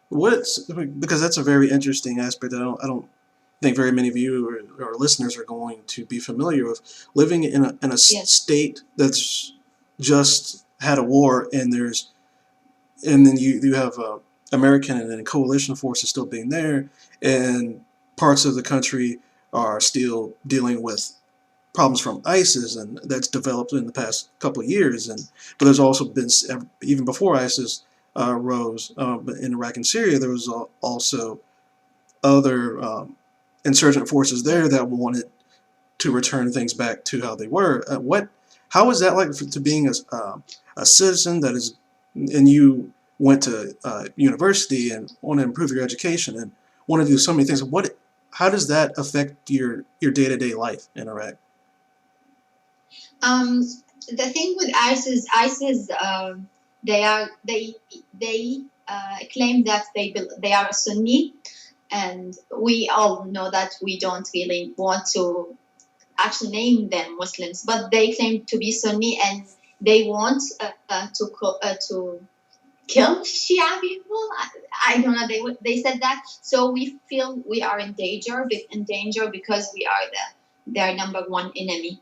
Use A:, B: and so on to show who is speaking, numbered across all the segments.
A: What's because that's a very interesting aspect. I don't think very many of you or listeners are going to be familiar with living in a
B: Yes.
A: state that's just had a war, and then you have American and then coalition forces still being there, and parts of the country are still dealing with problems from ISIS, and that's developed in the past couple of years. And but there's also been even before ISIS rose in Iraq and Syria, there was also other insurgent forces there
B: Yes.
A: that wanted to return things back to how they were. How is that like to being a citizen that is, and you went to university and want to improve your education and want to do so many things? How does that affect your day to day life in Iraq?
B: Um, the thing with ISIS, they claim that they are a Sunni, and we all know that we don't really want to actually name them Muslims, but they claim to be Sunni, and they want to kill Shia people. I don't know. They said that, so we feel we are in danger because we are their number one enemy.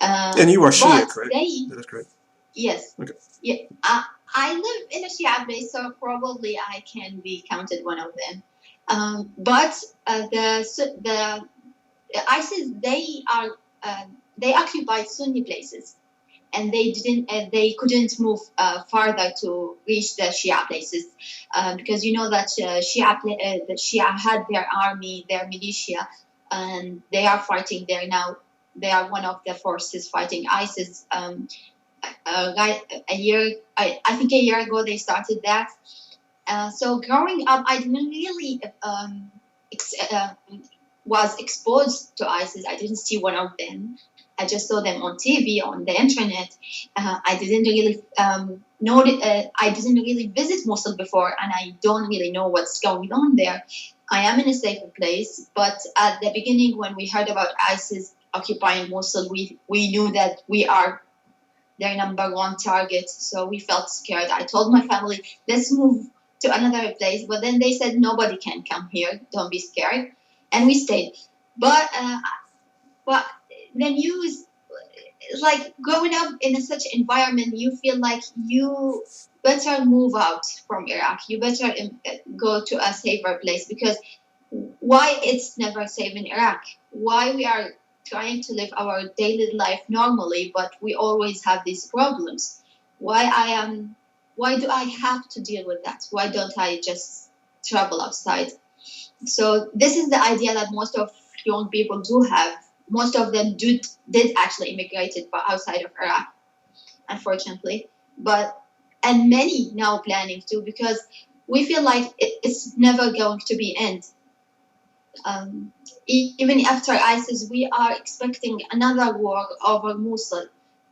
A: And you are Shia,
B: But
A: correct?
B: they,
A: That is correct.
B: yes,
A: Okay.
B: yeah. I live in a Shia base, so probably I can be counted one of them. But the ISIS, they occupied Sunni places, and they couldn't move farther to reach the Shia places, because you know that the Shia had their army, their militia, and they are fighting there now. They are one of the forces fighting ISIS. A year, I think a year ago they started that. So growing up, I didn't really was exposed to ISIS. I didn't see one of them. I just saw them on TV, on the internet. I didn't really know. I didn't really visit Mosul before, and I don't really know what's going on there. I am in a safer place, but at the beginning, when we heard about ISIS occupying Mosul, we knew that we are their number one target. So we felt scared. I told my family, let's move to another place. But then they said, nobody can come here. Don't be scared. And we stayed. But the news, like growing up in such environment, you feel like you better move out from Iraq. You better go to a safer place, because why it's never safe in Iraq? Why we are trying to live our daily life normally, but we always have these problems? Why I am? Why do I have to deal with that? Why don't I just travel outside? So this is the idea that most of young people do have. Most of them did actually immigrated outside of Iraq, unfortunately, but and many now planning to, because we feel like it's never going to be end. Even after ISIS, we are expecting another war over Mosul.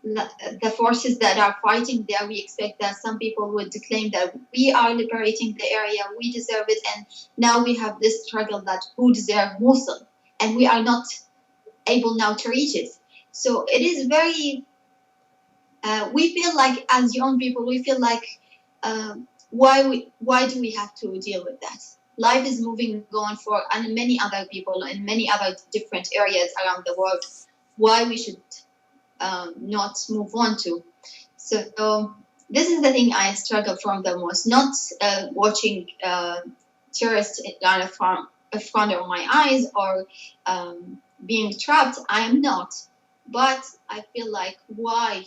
B: The forces that are fighting there, we expect that some people would claim that we are liberating the area, we deserve it, and now we have this struggle that who deserve Mosul, and we are not able now to reach it. So it is very. We feel like as young people, we feel like why do we have to deal with that? Life is moving on for and many other people in many other different areas around the world. Why we should not move on to? So this is the thing I struggle from the most. Not watching terrorists in front of my eyes, or being trapped. I am not, but I feel like why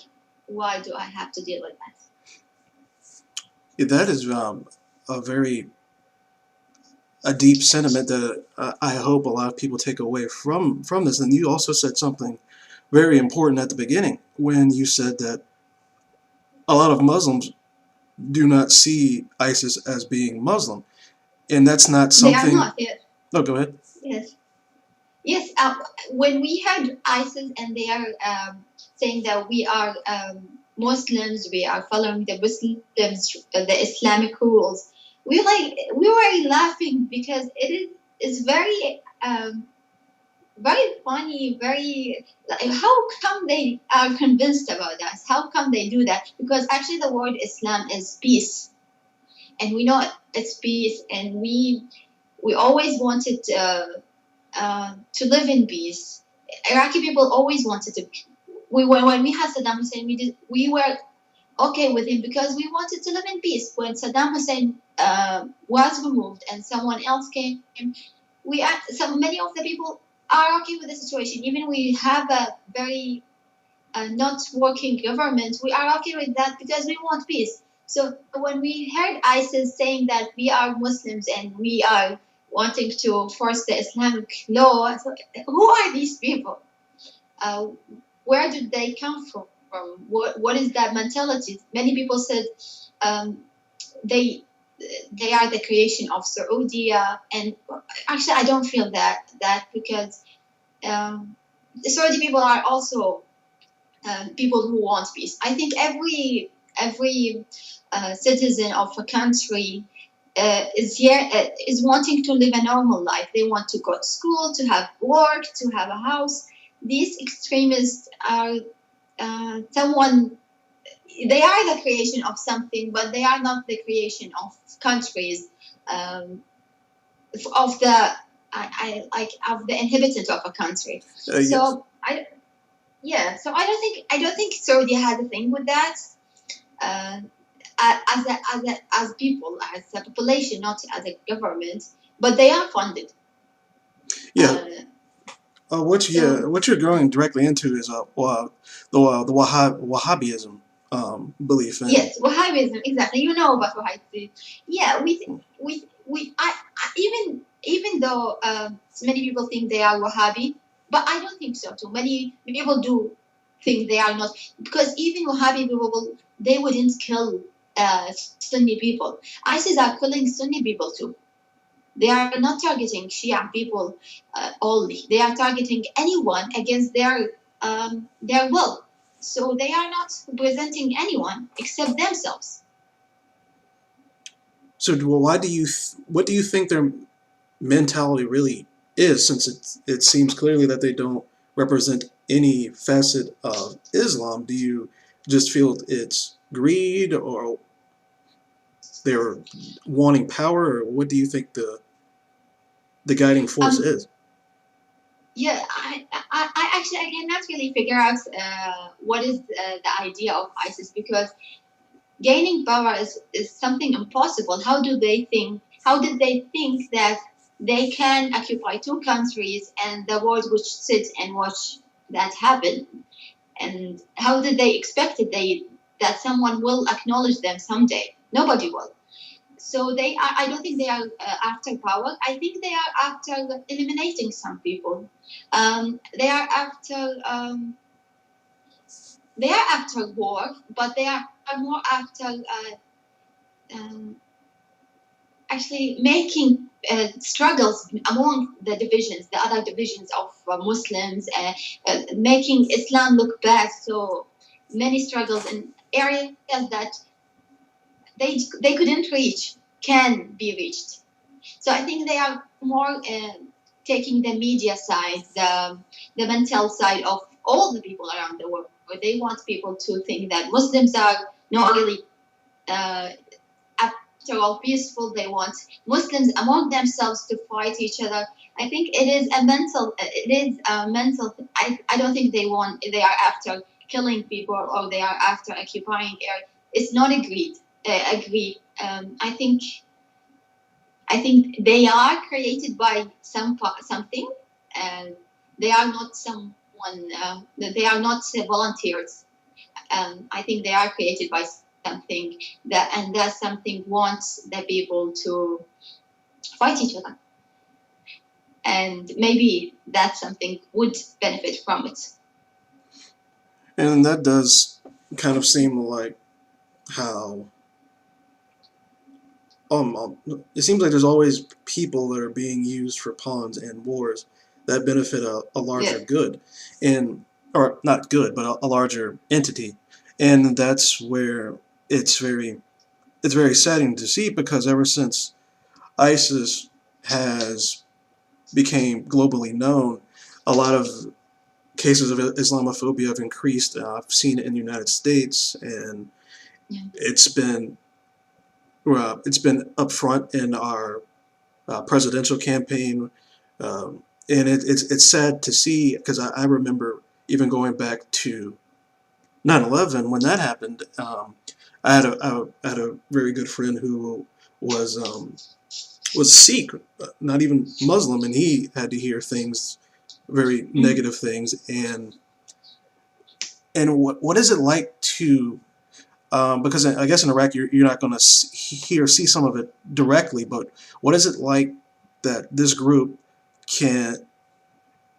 B: do I have to deal with that?
A: Yeah, that is a very a deep sentiment that I hope a lot of people take away from this. And you also said something very important at the beginning when you said that a lot of Muslims do not see ISIS as being Muslim, and that's not
B: They are
A: something.
B: not. Yes.
A: No, go ahead.
B: Yes. Yes. When we heard ISIS and they are saying that we are Muslims, we are following the Muslims, the Islamic rules, we were laughing because is very very funny, very like, how come they are convinced about that? How come they do that? Because actually the word Islam is peace, and we know it's peace, and we always wanted to live in peace. Iraqi people always wanted to. We were when we had Saddam Hussein, we were okay with him because we wanted to live in peace. When Saddam Hussein was removed and someone else came, so many of the people are okay with the situation. Even we have a very not working government, we are okay with that because we want peace. So when we heard ISIS saying that we are Muslims and we are wanting to force the Islamic law, so who are these people? Uh, where did they come from? What is that mentality? Many people said um, they they are the creation of Saudi, and actually I don't feel that because the Saudi people are also people who want peace. I think every citizen of a country is wanting to live a normal life. They want to go to school, to have work, to have a house. These extremists are someone. They are the creation of something, but they are not the creation of countries. Of the I like of the inhabitants of a country.
A: Yes.
B: So so I don't think Saudi has a thing with that. Uh, as people, as a population, not as a government, but they are funded.
A: Yeah.
B: Uh,
A: Yeah,
B: so
A: what you're going directly into is the Wahhabism belief, and
B: yes, Wahhabism, exactly. You know about Wahhabism. Yeah, even though many people think they are Wahhabi, but I don't think so too. Many people do think they are not, because even Wahhabi people, they wouldn't kill Sunni people. ISIS are killing Sunni people too. They are not targeting Shia people only. They are targeting anyone against their will. So they are not representing anyone except themselves.
A: so what do you think their mentality really is? Since it seems clearly that they don't represent any facet of Islam, do you just feel it's greed, or they're wanting power, or what do you think the guiding force
B: Um,
A: is?
B: yeah, I actually I cannot really figure out what is the idea of ISIS, because gaining power is something impossible. How did they think that they can occupy two countries and the world would sit and watch that happen? And how did they expect it that someone will acknowledge them someday? Nobody will. So I don't think they are after power. I think they are after eliminating some people. They are after war, but they are more after um, actually making struggles among the other divisions of Muslims, making Islam look bad. So many struggles in areas that they couldn't reach can be reached. So I think they are more taking the media side, the mental side of all the people around the world. Where they want people to think that Muslims are not really uh, after all peaceful. They want Muslims among themselves to fight each other. I think it is a mental. It is a mental. I don't think they are after killing people or they are after occupying air. It's not agreed. Agreed. I think they are created by something, and they are not someone. They are not volunteers. I think they are created by something and that something wants the people to fight each other, and maybe that something would benefit from it.
A: And that does kind of seem like how it seems like there's always people that are being used for pawns in wars that benefit a larger
B: Yeah.
A: good, and or not good, but a larger entity, and that's where it's very it's very saddening to see, because ever since ISIS has became globally known, a lot of cases of Islamophobia have increased. I've seen it in the United States, and
B: Yeah.
A: it's been It's been upfront in our presidential campaign, and it's sad to see because I remember even going back to 9/11 when that happened. I had a very good friend who was um, was Sikh, not even Muslim, and he had to hear things, very
B: Mm.
A: negative things, and what is it like to because I guess in Iraq you're not going to hear see some of it directly, but what is it like that this group can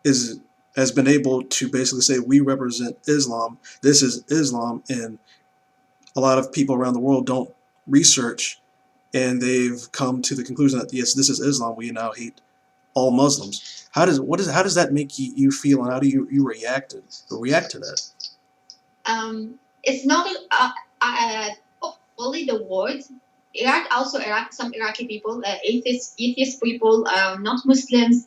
A: is has been able to basically say we represent Islam, this is Islam, and a lot of people around the world don't research, and they've come to the conclusion that yes, this is Islam. We now hate all Muslims. How does that make you feel, and how do you react to that?
B: It's not only the word. Some Iraqi people, atheist people, not Muslims,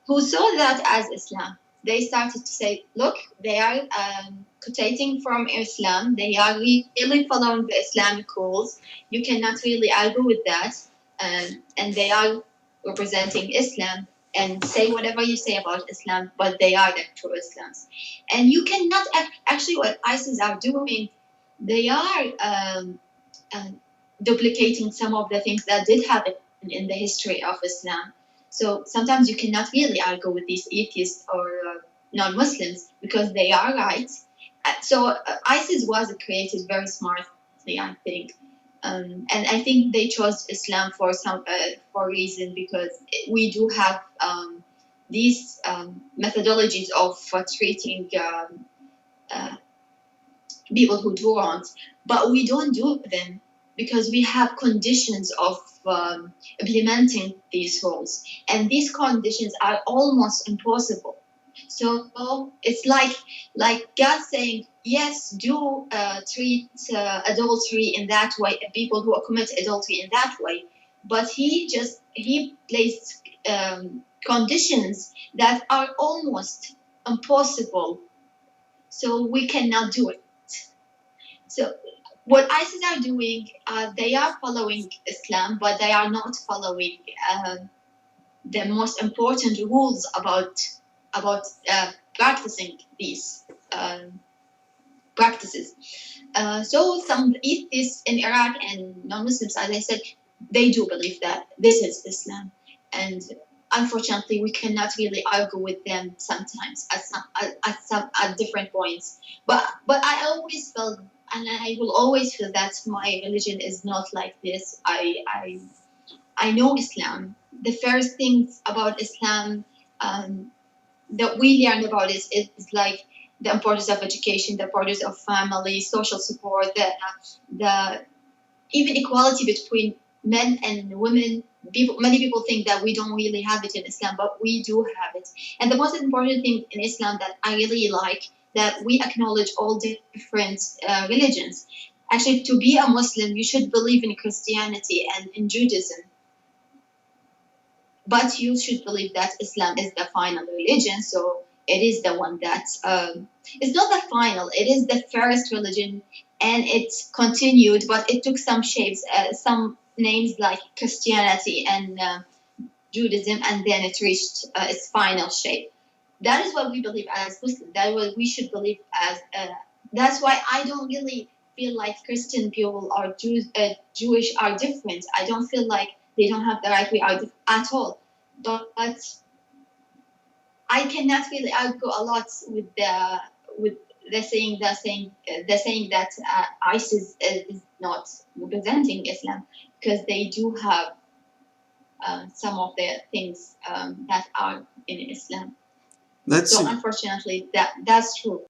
B: who saw that as Islam. They started to say, look, they are quotating from Islam. They are really following the Islamic rules. You cannot really argue with that. And they are representing Islam and say whatever you say about Islam, but they are the true Islams. And you cannot actually what ISIS are doing. They are duplicating some of the things that did happen in the history of Islam. So sometimes you cannot really argue with these atheists or non-Muslims because they are right. ISIS was created very smartly, I think, and I think they chose Islam for a reason because we do have these methodologies of treating uh, people who do wrongs, but we don't do them because we have conditions of implementing these rules, and these conditions are almost impossible. So it's like God saying, yes, do treat adultery in that way, people who commit adultery in that way, but he placed conditions that are almost impossible, so we cannot do it. So what ISIS are doing, they are following Islam, but they are not following the most important rules about practicing these practices. So some atheists in Iraq and non-Muslims, as I said, they do believe that this is Islam, and unfortunately, we cannot really argue with them sometimes at different points. But I always felt, and I will always feel that my religion is not like this. I know Islam. The first things about Islam um, that we learn about is like the importance of education, the importance of family, social support, the even equality between men and women. Many people think that we don't really have it in Islam, but we do have it. And the most important thing in Islam that I really like, that we acknowledge all different religions. Actually, to be a Muslim, you should believe in Christianity and in Judaism, but you should believe that Islam is the final religion. So it is the one that it's not the final. It is the first religion, and it continued, but it took some shapes, some names like Christianity and Judaism, and then it reached its final shape. That is what we believe as Muslims. That is what we should believe as. That's why I don't really feel like Christian people or Jewish are different. I don't feel like they don't have the right way out at all. But I cannot really argue a lot with the saying that ISIS is not representing Islam, because they do have some of the things that are in Islam.
A: That's
B: So unfortunately, that's true.